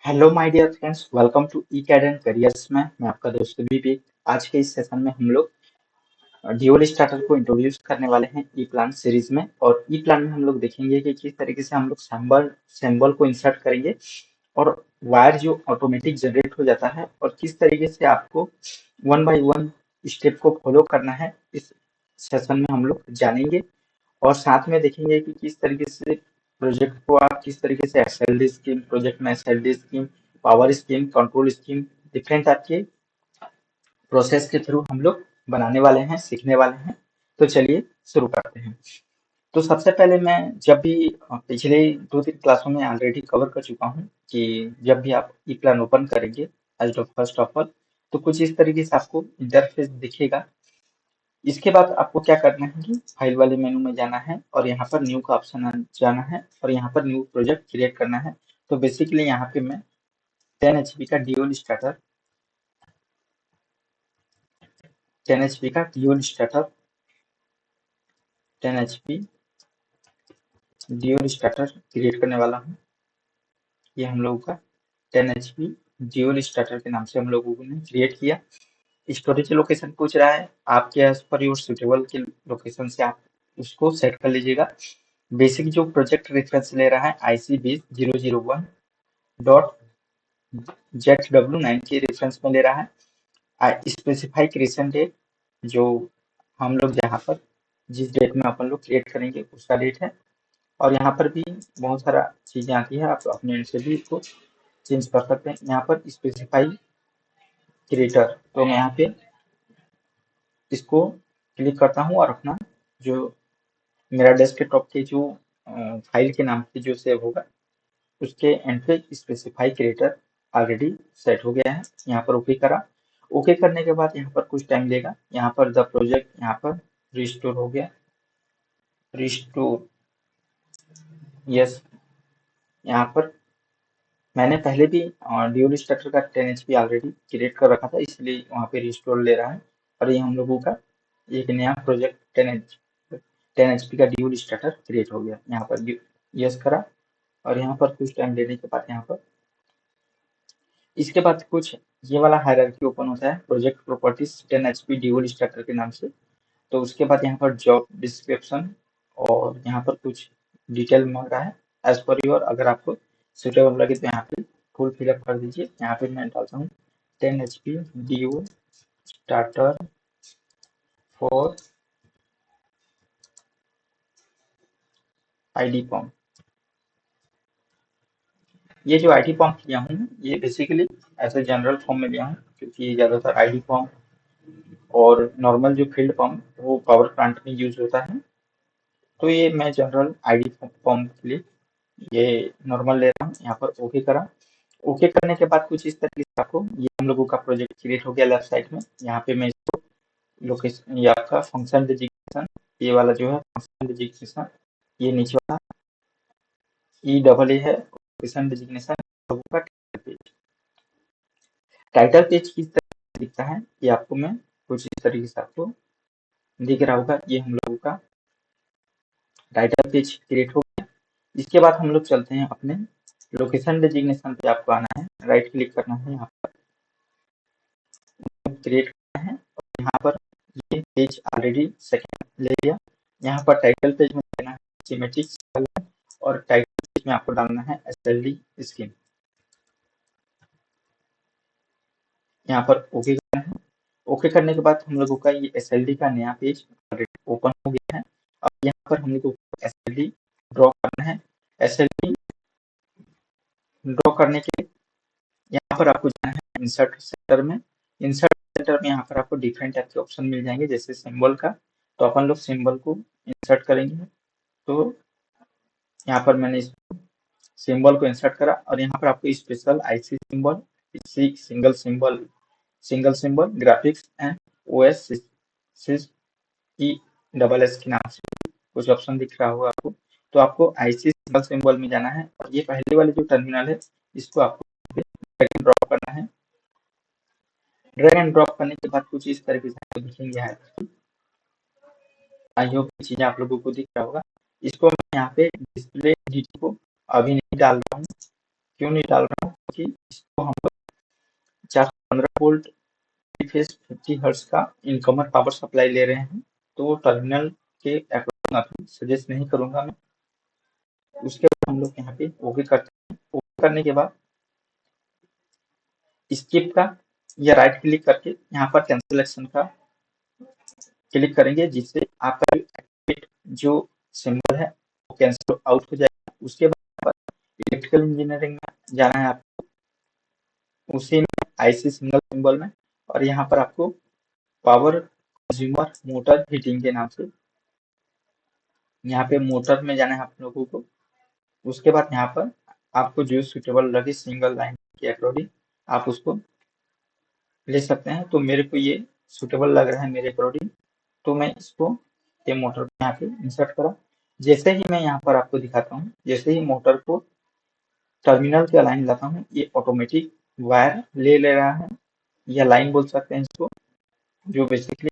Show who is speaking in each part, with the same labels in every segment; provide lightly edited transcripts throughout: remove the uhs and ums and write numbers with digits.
Speaker 1: Hello my dear friends, welcome to E CAD and careers में मैं आपका दोस्त विवेक। आज के इस सेशन में हम लोग ड्यूल स्टार्टर को इंट्रोड्यूस करने वाले हैं ई प्लान सीरीज में। और ई प्लान में हम लोग देखेंगे कि किस तरीके से हम लोग सिंबल को इंसर्ट करेंगे और वायर जो ऑटोमेटिक जनरेट हो जाता है और किस तरीके से आपको वन बाय वन स्टेप को फॉलो करना है, इस सेशन में हम लोग जानेंगे। और साथ में देखेंगे कि किस तरीके से प्रोजेक्ट को आप किस तरीके से एसएलडी स्कीम, प्रोजेक्ट में SLD scheme, power scheme, control scheme, different आपके प्रोसेस के थ्रू हम लोग बनाने वाले हैं, सीखने वाले हैं। तो चलिए शुरू करते हैं। तो सबसे पहले मैं जब भी पिछले 2-3 क्लासों में ऑलरेडी कवर कर चुका हूँ कि जब भी आप ई प्लान ओपन करेंगे एज फर्स्ट ऑफ ऑल, तो कुछ इस तरीके से आपको इंटरफेस दिखेगा। इसके बाद आपको क्या करना है कि फाइल वाले मेनू में जाना है और यहाँ पर न्यू का ऑप्शन जाना है और यहाँ पर न्यू प्रोजेक्ट क्रिएट करना है। तो बेसिकली यहाँ पे मैं 10 HP का ड्यूल स्टार्टर 10 HP का dual starter 10 HP dual starter create करने वाला हूँ। ये हम लोगों का 10 HP ड्यूल स्टार्टर के नाम से हम लोगों ने क्रिएट किया। स्टोरेज लोकेशन पूछ रहा है, आपके एज पर योर सुटेबल के लोकेशन से आप उसको सेट कर लीजिएगा। बेसिक जो प्रोजेक्ट रेफरेंस ले रहा है IC2001 डॉट ZW9 के रेफरेंस में ले रहा है। स्पेसिफाई क्रिएशन डेट जो हम लोग यहाँ पर जिस डेट में अपन लोग क्रिएट करेंगे उसका डेट है। और यहाँ पर भी बहुत सारा चीजें आती है, आप अपने एंड से भी इसको चेंज कर सकते हैं। यहाँ पर स्पेसिफाई क्रिएटर, तो मैं यहाँ पे इसको क्लिक करता हूँ और अपना जो मेरा डेस्कटॉप के जो फाइल के नाम से जो सेव होगा उसके एंड पे स्पेसिफाई क्रिएटर ऑलरेडी सेट हो गया है। यहाँ पर ओके करा। ओके करने के बाद यहाँ पर कुछ टाइम लेगा। यहाँ पर द प्रोजेक्ट यहाँ पर रिस्टोर हो गया, रिस्टोर, यस। यहाँ पर मैंने पहले भी ड्यूल स्ट्रक्चर का 10 HP ऑलरेडी क्रिएट कर रखा था, इसलिए वहाँ पे रिस्टोर ले रहा है। और ये हम लोगों का एक नया प्रोजेक्ट 10 HP का ड्यूल स्ट्रक्चर क्रिएट हो गया। यहाँ पर यस करा और यहाँ पर कुछ टाइम लेने के बाद यहाँ पर इसके बाद कुछ ये वाला हायरार्की ओपन होता है, project properties 10 HP dual structure के नाम से। तो उसके बाद यहाँ पर जॉब डिस्क्रिप्शन और यहाँ पर कुछ डिटेल मांग रहा है एज पर योर, अगर आपको सुटेबल लगे तो यहाँ पे फुल फिलअप कर दीजिए। यहाँ पे मैं डालता हूँ 10 HP dual starter for ID पॉम। ये जो आईडी पॉम लिया हूँ ये बेसिकली ऐसे जनरल फॉर्म में लिया हूँ, क्योंकि ज्यादातर आईडी पॉम और नॉर्मल जो फील्ड पम्प वो पावर प्लांट में यूज होता है। तो ये मैं जनरल आईडी पम्प के लिए ये नॉर्मल ले रहा हूँ। यहाँ पर ओके करा। ओके करने के बाद कुछ इस तरीके से आपको ये हम लोगों का प्रोजेक्ट क्रिएट हो गया लेफ्ट साइड में। यहाँ पे मैं इसको लोकेशन, ये आपका फंक्शन डिजिग्नेशन, ये वाला जो है फंक्शन डिजिग्नेशन, ये नीचे वाला E है लोकेशन डिजिग्नेशन का टाइटल पेज किस तरह से दिखता है ये आपको मैं कुछ इस तरीके से आपको दिख रहा होगा। ये हम लोगों का टाइटल पेज क्रिएट हो गया। इसके बाद हम लोग चलते हैं अपने लोकेशन डिजिग्नेशन पे। आपको आना है, राइट क्लिक करना है, यहाँ पर क्रिएट करना है और यहाँ पर ये पेज ऑलरेडी सेकंड ले लिया। यहाँ पर टाइटल पेज में देना है सिमेट्रिक और टाइटल पेज में आपको डालना है एसएलडी स्कीम। यहाँ पर ओके करना है। ओके करने के बाद हम लोगों का ये एसएलडी का नया पेज ऑलरेडी ओपन हो गया है। अब यहाँ पर हम लोगों को एसएलडी ड्रॉ करना है। एसएलडी ड्रॉ करने के लिए यहाँ पर आपको जाना है इंसर्ट सेंटर में। इंसर्ट सेंटर में यहाँ पर आपको डिफरेंट टाइप के ऑप्शन मिल जाएंगे, जैसे सिंबल का। तो अपन लोग सिंबल को इंसर्ट करेंगे। तो यहाँ पर मैंने इस सिंबल को इंसर्ट करा और यहाँ पर आपको special IC symbol, single symbol graphics and OS E double S के नाम से कुछ ऑप्शन दिख रहा होगा आपको। तो आपको आईसी सिंगल सिंबल में जाना है और ये पहले वाले जो टर्मिनल है इसको आपको ड्रैग एंड ड्रॉप करना है। ड्रैग एंड ड्रॉप करने के बाद कुछ इस तरीके से दिखेंगे है। आई होप चीजें आप लोगों को दिख रहा होगा। इसको मैं यहाँ पे डिस्प्ले डीटी को अभी नहीं डाल रहा हूँ। क्यों नहीं डाल रहा हूँ? कि इसको हम लोग 415 वोल्ट फेज 50 हर्ट्ज का इनकमर पावर सप्लाई ले रहे हैं, तो टर्मिनल के अकॉर्डिंग आपको सजेस्ट नहीं करूंगा मैं। उसके बाद हम लोग यहाँ पे ओके करते हैं। ओके करने के बाद स्किप का या राइट क्लिक करके यहाँ पर कैंसिलेशन का क्लिक करेंगे, जिससे आपका जो सिंबल है वो कैंसिल आउट हो जाएगा। उसके बाद इलेक्ट्रिकल इंजीनियरिंग में जाना है आपको, उसी में आईसी सिंगल सिंबल में, और यहाँ पर आपको पावर कंज्यूमर मोटर हीटिंग के नाम से यहाँ पे मोटर में जाना है आप लोगों को। उसके बाद यहाँ पर आपको जो सुटेबल लगे सिंगल लाइन के अकॉर्डिंग आप उसको ले सकते हैं। तो मेरे को ये सुटेबल लग रहा है मेरे अकॉर्डिंग, तो मैं इसको ये मोटर को यहाँ पे इंसर्ट करा। जैसे ही मैं यहाँ पर आपको दिखाता हूँ, जैसे ही मोटर को टर्मिनल के लाइन लाता हूँ, ये ऑटोमेटिक वायर ले रहा है, या लाइन बोल सकते हैं इसको, जो बेसिकली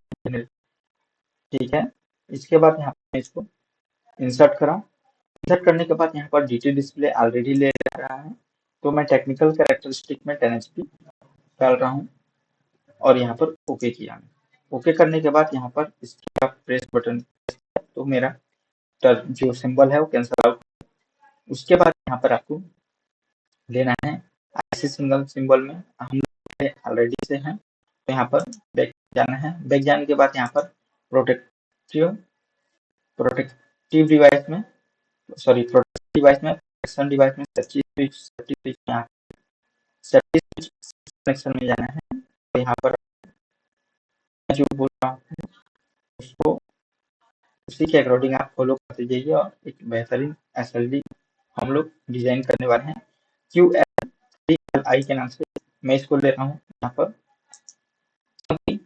Speaker 1: ठीक है। इसके बाद यहाँ पर इसको इंसर्ट करा। इंसर्ट करने के बाद यहाँ पर डीटी डिस्प्ले ऑलरेडी ले रहा है, तो मैं टेक्निकल कैरेक्टरिस्टिक में 10 HP डाल रहा हूँ और यहाँ पर ओके किया। ओके करने के बाद यहाँ पर इसका प्रेस बटन, तो मेरा जो सिंबल है वो कैंसिल आउट। उसके बाद यहाँ पर आपको लेना है आईसी सिंगल सिंबल में, हम ऑलरेडी से हैं, तो यहाँ पर बैक जाना है। बैक जाने के बाद यहाँ पर प्रोटेक्टिव डिवाइस में, सॉरी प्रोटेक्टिव डिवाइस में, प्रोटेक्शन डिवाइस में सेफ्टी स्विच कनेक्शन में जाना है। तो यहाँ पर जो बोल रहा हूँ उसको उसी के अकॉर्डिंग आप फॉलो करते जाइए, और एक बेहतरीन एसएलडी हम लोग डिजाइन करने वाले हैं QL3LI के नाम से। मैं इसको ले रहा हूँ यहाँ पर, क्योंकि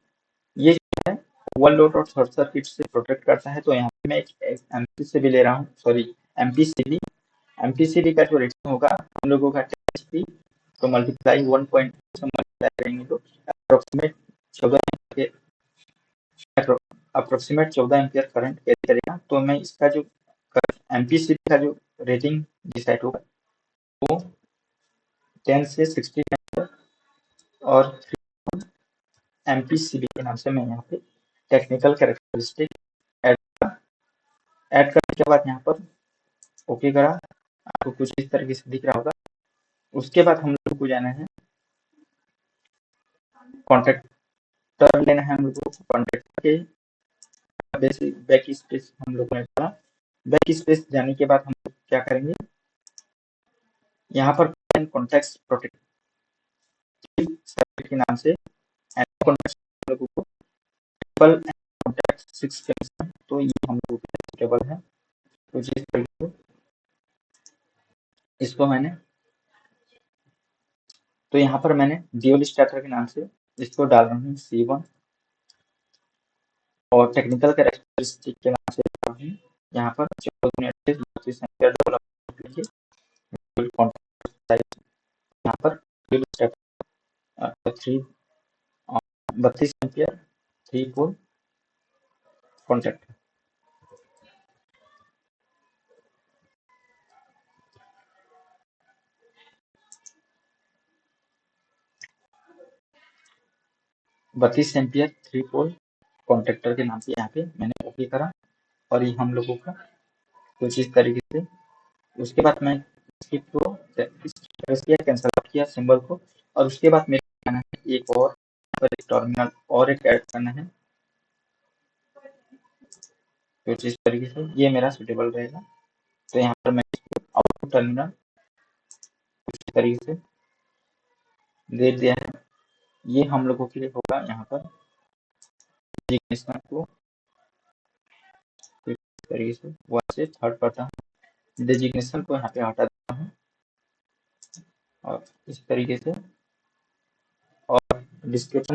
Speaker 1: ये जो है ओवरलोड और शॉर्ट सर्किट से प्रोटेक्ट करता है। तो यहाँ पे मैं एक एमपी से भी ले रहा हूँ, सॉरी एमपीसीबी का जो रेटिंग होगा हम लोगों का 10 HP, तो मल्टीप्लाई 1.2 से मल्टीप्लाई करेंगे तो अप्रोक्सीमेट 14 एम्पियर करंट कैरी करेगा। तो मैं इसका जो एमपीसीबी का जो रेटिंग डिसाइड होगा वो 10 से 16 एम्पियर, और एमपीसीबी के नाम से मैं यहाँ पे टेक्निकल कैरेक्टरिस्टिक ऐड करने के बाद यहाँ पर ओके करा। आपको कुछ इस तरीके से दिख रहा होगा। उसके बाद हम लोग को जाना है कॉन्ट्रैक्टर लेना है हम लोग को। कॉन्ट्रैक्टर के बेसिक बैक स्पेस हम लोग ने पढ़ा। बैक स्पेस जाने के बाद हम लोग क्या करेंगे, यहाँ पर कॉन्टेक्स्ट प्रोटेक्टिव सर्किट के नाम से कॉन्टेक्ट लोगों को कॉन्टेक्ट 6 कनेक्शन, तो ये हम लोगों के सुटेबल है। तो जिस तरीके से इसको मैंने, तो यहाँ पर मैंने ड्यूल स्टार्टर के नाम से इसको डाल रहा हूँ C1, और टेक्निकल कैरेक्टरिस्टिक के नाम से डाल रहा हूँ यहाँ पर 32 एम्पीयर यहाँ पर 32 एम्पीयर 3 पोल कॉन्टैक्ट। बत्तीस एम्पियर 3 पोल कॉन्ट्रैक्टर के नाम से यहाँ पे मैंने ओके करा, और ये हम लोगों का कुछ इस तरीके से। उसके बाद मैं स्किप को कैंसिल आउट किया सिंबल को, और उसके बाद मेरे आना है एक और टर्मिनल और एक ऐड करना है। कुछ इस तरीके से ये मेरा सुटेबल रहेगा। तो यहाँ पर मैं आउटपुट टर्मिनल कुछ इस तरीके से दे दिया है। ये हम लोगों के लिए होगा यहाँ पर को इस तरीके से 1 से 3rd करता हूँ, डेजिग्नेशन को यहाँ पे हटा देता हूँ, और इस तरीके से, और डिस्क्रिप्शन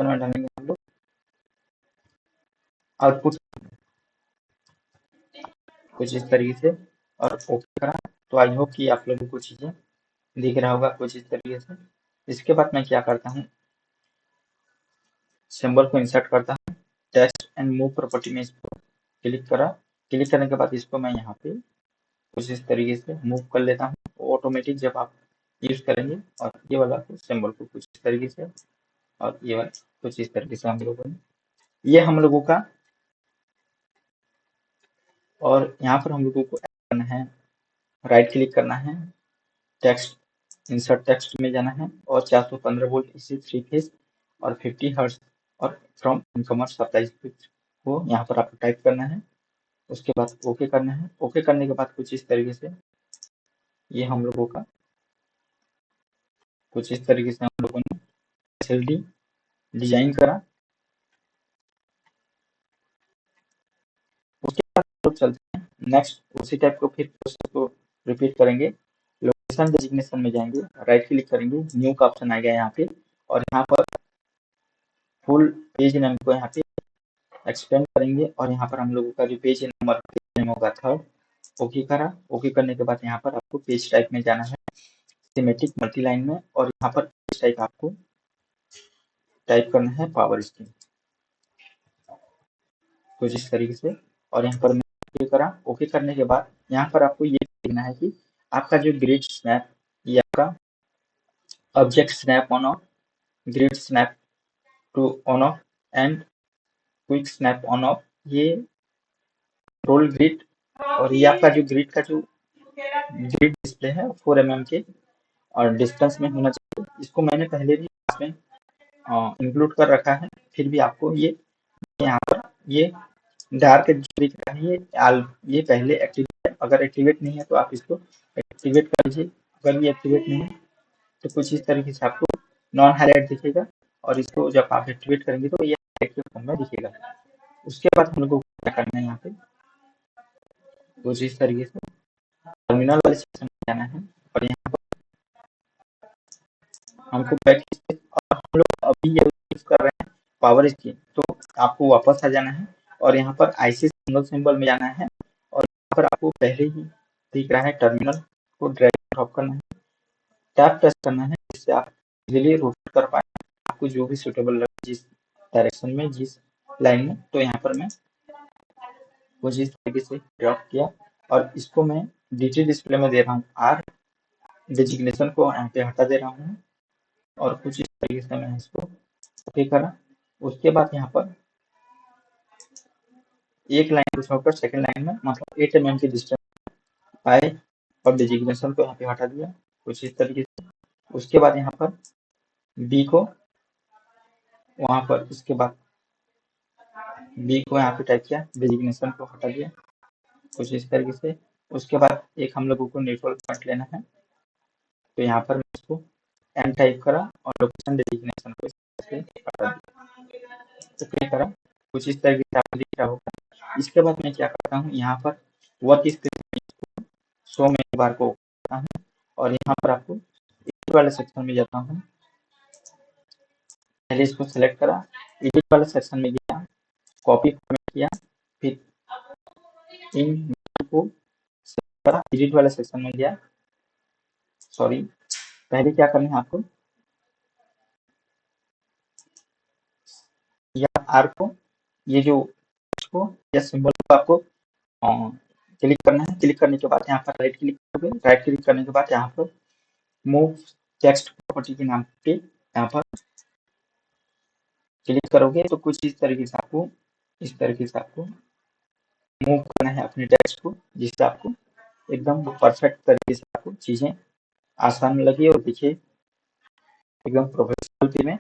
Speaker 1: में डालेंगे हम लोग आउटपुट कुछ इस तरीके से, और ओके करा। तो आई होप कि आप लोगों को चीजें दिख रहा होगा कुछ इस तरीके से। इसके बाद मैं क्या करता हूँ, सिंबल को इंसर्ट करता हूँ, टेक्स्ट एंड मूव प्रॉपर्टी में इसको क्लिक करा। क्लिक करने के बाद इसको मैं यहाँ पे कुछ इस तरीके से मूव कर लेता हूँ ऑटोमेटिक जब आप यूज करेंगे। और ये वाला सिंबल को कुछ इस तरीके से, और ये वाला कुछ इस तरीके से हम लोगों ने, ये हम लोगों का। और यहाँ पर हम लोगों को करना है, राइट क्लिक करना है, टेक्स्ट इंसर्ट टेक्स्ट में जाना है, और 415 वोल्ट इसी 3 फेज और 50 हर्ट्ज और फ्रॉम इनकमर सप्लाई को यहाँ पर आपको टाइप करना है। उसके बाद ओके करना है। ओके करने के बाद कुछ इस तरीके से ये हम लोगों का कुछ इस तरीके से हम लोगों ने एसएलडी डिजाइन करा। उसके बाद लोग चलते हैं नेक्स्ट, उसी टाइप को फिर प्रोसेस को रिपीट करेंगे। लोकेशन डेजिग्नेशन में जाएंगे, राइट क्लिक करेंगे, न्यू का ऑप्शन आएगा यहाँ पे, और यहाँ पर फुल पेज नेम को यहाँ पे एक्सपेंड करेंगे, और यहाँ पर हम लोगों का जो पेज नंबर नेम होगा थर्ड। ओके करा। ओके करने के बाद यहाँ पर आपको पेज टाइप में जाना है, सिमेट्रिक मल्टी लाइन में, और यहाँ पर पेज टाइप आपको टाइप करना है पावर स्कीम कुछ इस तरीके से। और यहाँ पर मैं ओके करा। ओके करने के बाद यहाँ पर आपको ये देखना है कि आपका जो ग्रिड स्नैप, ये आपका object snap on off, grid snap to on off and quick snap on off, ये रोल ग्रिड, और ये आपका जो ग्रिड का जो ग्रिड डिस्प्ले है 4 mm के और डिस्टेंस में होना चाहिए। इसको मैंने पहले भी इसमें इंक्लूड कर रखा है, फिर भी आपको ये यहाँ पर ये डार्क जो दिख रहा है ये पहले एक्टिवेट है। अगर एक्टिवेट नहीं है तो आप इसको एक्टिवेट कर लीजिए। अगर ये एक्टिवेट नहीं है तो कुछ इस तरीके से आपको नॉन हाईलाइट दिखेगा, और इसको जब आप एक्टिवेट करेंगे तो ये एक्टिव फॉर्म में दिखेगा। उसके बाद हम लोग को क्या करना है, यहाँ पे कुछ इस तरीके से टर्मिनल वाले सेक्शन में जाना है, और यहाँ पर हमको बैक, और हम लोग अभी ये यूज कर रहे हैं पावर स्कीम, तो आपको वापस आ जाना है, और यहाँ पर आईसी सिंबल में जाना है, और यहाँ पर आपको पहले ही दिख रहा है टर्मिनल को ड्रैग ड्रॉप करना है, टैप प्रेस करना है, जिससे आप इजीली रोटेट कर पाए आपको जो भी सुटेबल लगे जिस डायरेक्शन में, जिस लाइन में। तो यहाँ पर मैं कुछ इस तरीके से ड्रॉप किया, और इसको मैं डीटी डिस्प्ले में दे रहा हूँ आर, डेजिग्नेशन को यहाँ पे हटा दे रहा हूँ, और कुछ इस तरीके से मैं इसको ओके करा। उसके बाद यहाँ पर एक लाइन को छोड़कर सेकंड लाइन में मतलब 8 mm की डिस्टेंस आए, और डेजिग्नेशन को यहाँ पे हटा दिया कुछ इस तरीके से। उसके बाद यहाँ पर बी को वहाँ पर, उसके बाद बी को यहाँ पे टाइप किया, डेजिग्नेशन को हटा दिया कुछ इस तरीके से। उसके बाद एक हम लोगों को न्यूट्रल पॉइंट लेना है, तो यहाँ पर मैं इसको एम टाइप करा, और लोकेशन डेजिग्नेशन को हटा दिया, तो क्लिक करा। कुछ इस तरीके से आपको दिख रहा होगा। इसके बाद मैं क्या करता हूँ, यहाँ पर वर्क स्क्रीन शो में बार को करता हूँ, और यहाँ पर आपको एडिट वाले सेक्शन में जाता हूँ। पहले इसको सेलेक्ट करा, एडिट वाले सेक्शन में गया, कॉपी फॉर्मेट किया, फिर इन को सेलेक्ट करा, एडिट वाले सेक्शन में गया। सॉरी, पहले क्या करना है आपको, या आर को, ये जो को या सिंबल को आपको क्लिक करना है। क्लिक करने के बाद यहाँ पर राइट क्लिक करोगे, राइट क्लिक करने के बाद यहाँ पर मूव टेक्स्ट प्रॉपर्टी के नाम पे यहाँ पर क्लिक करोगे, तो कुछ इस तरीके से आपको मूव करना है अपने टेक्स्ट को, जिससे आपको एकदम परफेक्ट तरीके से आपको चीजें आसान लगे और दिखे एकदम प्रोफेशनल में।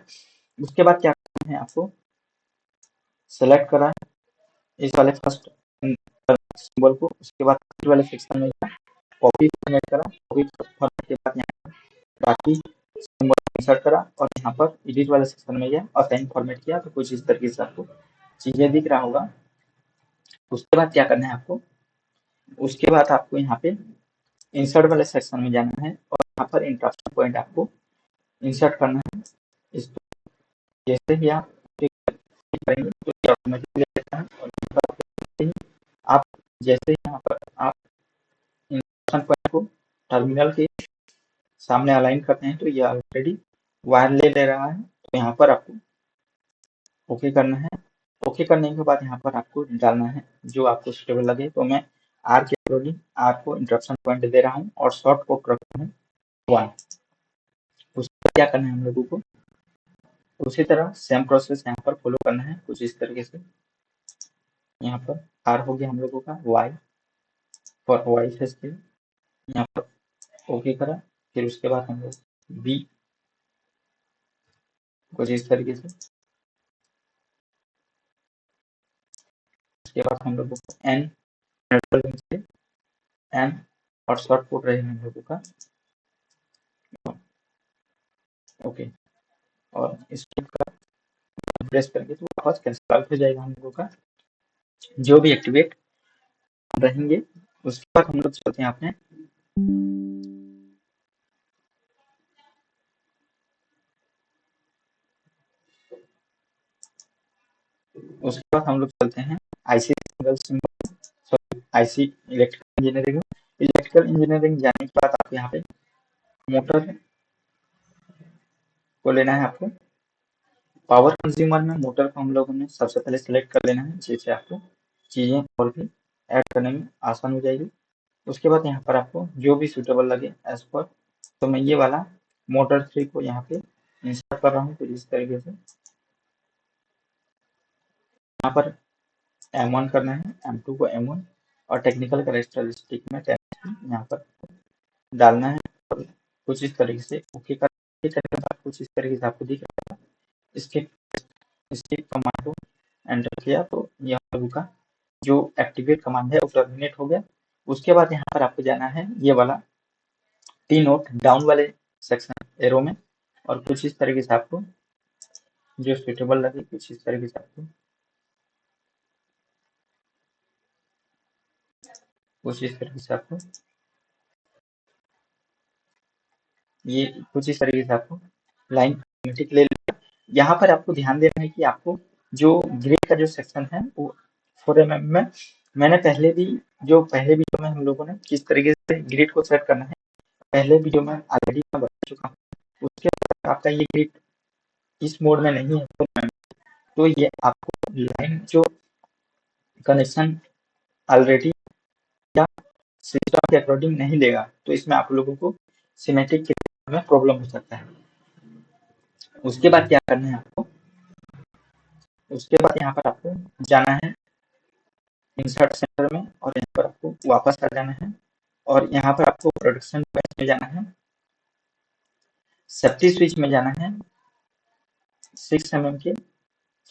Speaker 1: उसके बाद क्या करना है, आपको सेलेक्ट करा है इस वाले फर्स्ट सिंबल को, उसके बाद वाले सेक्शन में कॉपी फॉर्मेट करा, कॉपी फॉर्मेट के बाद यहाँ बाकी सिंबल इंसर्ट करा, और यहाँ पर एडिट वाले सेक्शन में गया और साइन फॉर्मेट किया, तो कुछ इस तरीके से आपको चीजें दिख रहा होगा। उसके बाद क्या करना है आपको, उसके बाद आपको यहाँ पे इंसर्ट वाले सेक्शन में जाना है, और यहाँ पर इंटरप्शन पॉइंट आपको इंसर्ट करना है। इसको जैसे ही आप करेंगे तो ये ऑटोमेटिकली लेता है, और आप जैसे ही यहाँ पर आप इंटरप्शन पॉइंट को टर्मिनल के सामने अलाइन करते हैं, तो ये ऑलरेडी वायर ले रहा है, तो यहाँ पर आपको ओके करना है। ओके करने के बाद यहाँ पर आपको डालना है जो आपको सुटेबल लगे, तो मैं आर के अकॉर्डिंग आर को इंटरप्शन पॉइंट दे रहा हूँ और शॉर्ट को रखा हूँ 1। उसका क्या करना है हम लोगों को, उसी तरह सेम प्रोसेस यहाँ पर फॉलो करना है कुछ इस तरीके से। यहाँ पर आर हो गया हम लोगों का वाई फॉर वाई फेस के, यहाँ पर ओके करा। फिर उसके बाद हम लोग बी कुछ इस तरीके से, उसके बाद हम लोगों को एन नेटवर्क से एन और शॉर्ट कोड रहे हम लोगों का ओके, और इसको प्रेस करके तो वापस कैंसिल आउट हो जाएगा हम लोगों का जो भी एक्टिवेट रहेंगे। उसके बाद हम लोग चलते हैं अपने उसके बाद हम लोग चलते हैं IC single symbol, sorry IC electrical engineering जाने के बाद आप यहाँ पे मोटर को लेना है आपको। पावर कंज्यूमर में मोटर को हम लोगों ने सबसे पहले सेलेक्ट कर लेना है, जिससे आपको चीज़ें और भी ऐड करने में आसान हो जाएगी। उसके बाद यहाँ पर आपको जो भी सूटेबल लगे एज पर, तो मैं ये वाला मोटर 3 को यहाँ पे इंस्टॉल कर रहा हूँ कुछ इस तरीके से। यहाँ पर M1 करना है, M2 को M1 और टेक्निकल कैरेक्टरिस्टिक में 10 यहाँ पर डालना है और कुछ इस तरीके से ओके करने के बाद कुछ इस तरीके से आपको दिख रहा है। इसके कमांड को एंटर किया तो यह लोगों का जो एक्टिवेट कमांड है वो टर्मिनेट हो गया। उसके बाद यहाँ पर आपको जाना है ये वाला टी नोट डाउन वाले सेक्शन एरो में, और कुछ इस तरीके से आपको जो सुटेबल लगे कुछ इस तरीके से आपको ये कुछ इस तरीके से आपको लाइन ऑटोमेटिक ले लेगा। यहाँ पर आपको ध्यान देना है कि आपको जो ग्रिड का जो सेक्शन है वो 4 mm में, मैंने पहले भी जो में हम लोगों ने किस तरीके से ग्रिड को सेट करना है पहले वीडियो में ऑलरेडी मैं बता चुका हूँ। उसके बाद आपका ये ग्रिड इस मोड में नहीं है तो ये आपको लाइन जो कनेक्शन ऑलरेडी या सिस्टम के अकॉर्डिंग नहीं देगा, तो इसमें आप लोगों को सिमेट्रिक में प्रॉब्लम हो सकता है। उसके बाद क्या करना है आपको, उसके बाद यहाँ पर आपको जाना है इंसर्ट सेंटर में और यहाँ पर आपको वापस आ जाना है और यहाँ पर आपको प्रोडक्शन में जाना है, सेफ्टी स्विच में जाना है 6 mm के,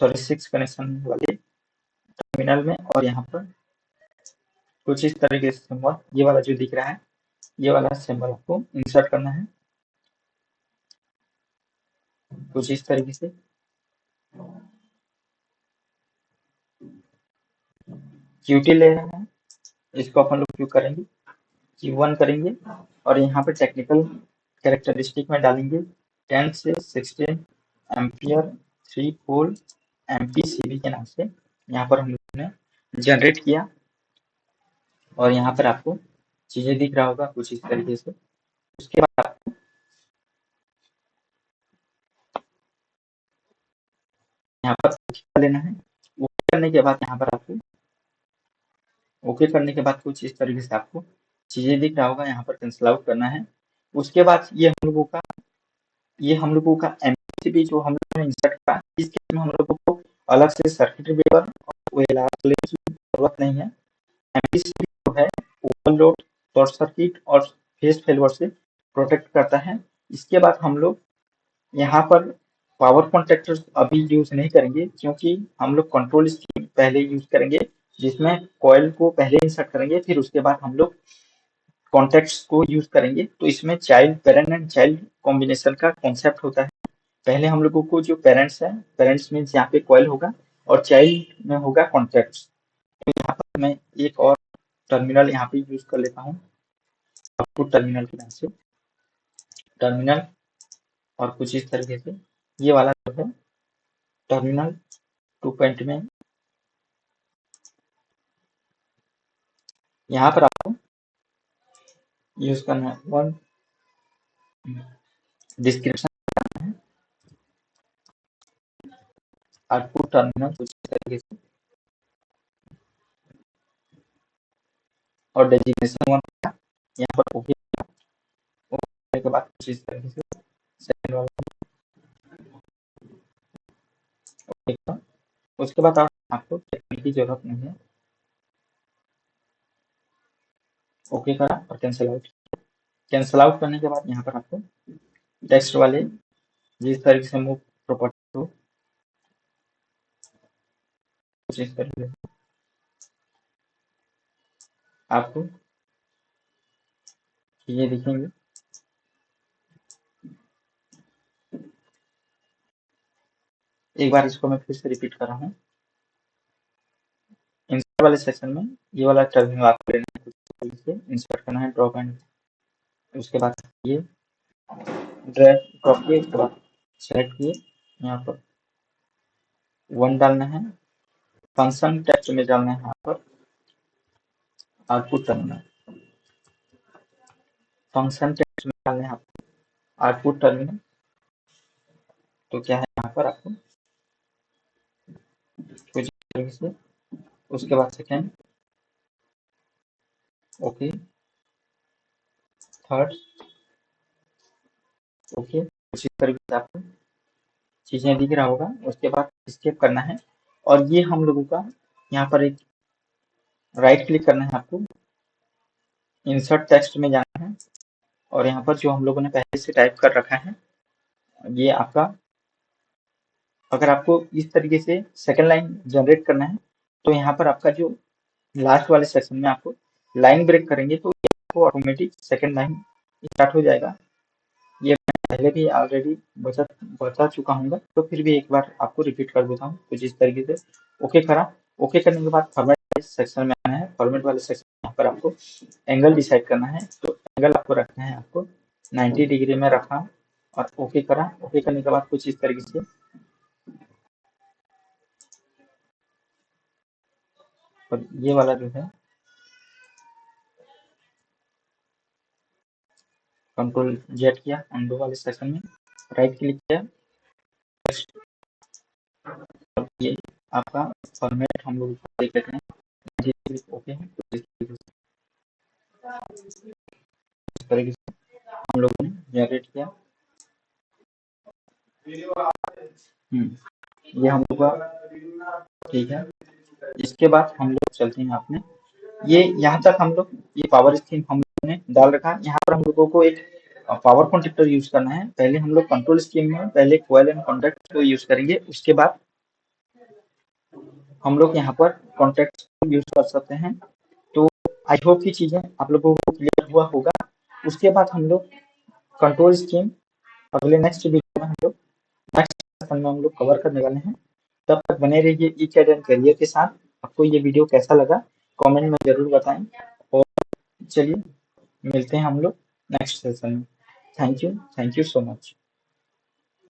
Speaker 1: सॉरी 6 कनेक्शन वाले टर्मिनल में, और यहाँ पर कुछ इस तरीके से सिंबल ये वाला जो दिख रहा है ये वाला सिंबल आपको इंसर्ट करना है कुछ इस तरीके से। क्यूटी ले रहे हैं, इसको अपन लोग क्यों करेंगे Q1 करेंगे और यहाँ पे टेक्निकल कैरेक्टरिस्टिक में डालेंगे 10 से 16 एम्पियर 3 पोल MPCB के नाम से यहाँ पर हम लोगों ने जनरेट किया और यहाँ पर आपको चीजें दिख रहा होगा कुछ इस तरीके से। उसके बाद आपको यहाँ पर ओके लेना है, ओके करने के बाद यहाँ पर आपको ओके करने के बाद कुछ इस तरीके से आपको चीजें दिख रहा होगा, यहाँ पर कैंसिल आउट करना है। उसके बाद ये हम लोगों का MPCB जो हम लोगों ने इंसर्ट करा, इसके में हम लोगों को अलग से सर्किट ब्रेकर और OLR की जरूरत नहीं है। MPCB जो है ओवरलोड शॉर्ट सर्किट और फेज फेलियर से प्रोटेक्ट करता है। इसके बाद हम लोग यहाँ पर पावर कॉन्ट्रैक्टर अभी यूज नहीं करेंगे क्योंकि हम लोग कंट्रोल स्कीम पहले यूज करेंगे, जिसमें कॉइल को पहले इंसर्ट करेंगे फिर उसके बाद हम लोग कॉन्टैक्ट्स को यूज करेंगे। तो इसमें child parent and child combination का कॉन्सेप्ट होता है। पहले हम लोगों को जो पेरेंट्स है, पेरेंट्स मीन्स यहाँ पे कॉइल होगा और चाइल्ड में होगा कॉन्टैक्ट्स। तो यहाँ पर मैं एक और टर्मिनल यहाँ पे यूज कर लेता हूँ आउटपुट टर्मिनल के नाम से टर्मिनल, और कुछ इस तरीके से ये वाला जो है टर्मिनल 2 में यहाँ पर आपको यूज करना है वन डिस्क्रिप्शन आउटपुट टर्मिनल कुछ इस तरीके से और डेजिग्नेशन 1 का यहाँ पर ओके करने के बाद कुछ इस तरीके से सेकंड वाला ओके। उसके बाद आपको टेक्निक की जरूरत नहीं है, ओके करा और कैंसिल आउट। कैंसिल आउट करने के बाद यहाँ पर आपको टेक्स्ट वाले जिस तरीके से मूव प्रॉपर्टी हो कुछ इस तरीके से आपको ये दिखेंगे। एक बार इसको मैं फिर से रिपीट कर रहा हूँ। इंसर्ट वाले सेक्शन में ये वाला टर्मिनल आपको लेना है, इंसर्ट करना है ड्रॉप एंड, उसके बाद ये ड्रैग ड्रॉप किए, उसके बाद सेलेक्ट किए, यहाँ पर 1 डालना है, फंक्शन टेक्स्ट में डालना है यहाँ पर आउटपुट टर्मिनल, फंक्शन टेक्स्ट में डालना है आपको आउटपुट टर्मिनल। तो क्या है यहाँ पर आपको कुछ तरीके से, उसके बाद सेकेंड ओके, थर्ड ओके, उसी तरीके से आपको चीजें दिख रहा होगा। उसके बाद स्केप करना है और ये हम लोगों का यहाँ पर एक राइट क्लिक करना है, आपको इंसर्ट टेक्स्ट में जाना है और यहाँ पर जो हम लोगों ने पहले से टाइप कर रखा है ये आपका, अगर आपको इस तरीके से सेकंड लाइन जनरेट करना है तो यहाँ पर आपका जो लास्ट वाले सेक्शन में आपको लाइन ब्रेक करेंगे तो आपको ऑटोमेटिक सेकंड लाइन स्टार्ट हो जाएगा। ये मैं पहले भी ऑलरेडी बता चुका हूँ, तो फिर भी एक बार आपको रिपीट कर देता हूँ कुछ इस तरीके से। ओके करा, ओके करने के बाद फॉर्मेट वाले सेक्शन में आना है, फॉर्मेट वाले सेक्शन में यहाँ पर आपको एंगल डिसाइड करना है, तो एंगल आपको रखना है, आपको 90 डिग्री में रखा और ओके करा। ओके करने के बाद कुछ इस तरीके से और ये वाला जो है कंट्रोल जेड किया अंडू वाले सेक्शन में, राइट क्लिक किया और ये आपका फॉर्मेट हम लोग देख लेते हैं ओके है। तो इस तरीके से हम लोगों ने जनरेट किया। ये हम लोग का ठीक है। इसके बाद हम लोग चलते हैं अपने ये यहाँ तक हम लोग ये पावर स्कीम हम लोगों ने डाल रखा है। यहाँ पर हम लोगों को एक पावर कॉन्ट्रैक्टर यूज करना है। पहले हम लोग कंट्रोल स्कीम में पहले कोयल एंड कॉन्ट्रैक्ट को यूज करेंगे, उसके बाद हम लोग यहाँ पर कॉन्ट्रैक्ट यूज कर सकते हैं। तो आई होप की चीजें आप लोगों को क्लियर हुआ होगा। उसके बाद हम लोग कंट्रोल स्कीम अगले नेक्स्ट वीडियो में हम लोग नेक्स्ट सेशन में हम लोग कवर करने वाले हैं। तब तक बने रहिए ई-कैड करियर के साथ। आपको ये वीडियो कैसा लगा कमेंट में जरूर बताएं और चलिए मिलते हैं हम लोग नेक्स्ट सेशन में। Thank you so much.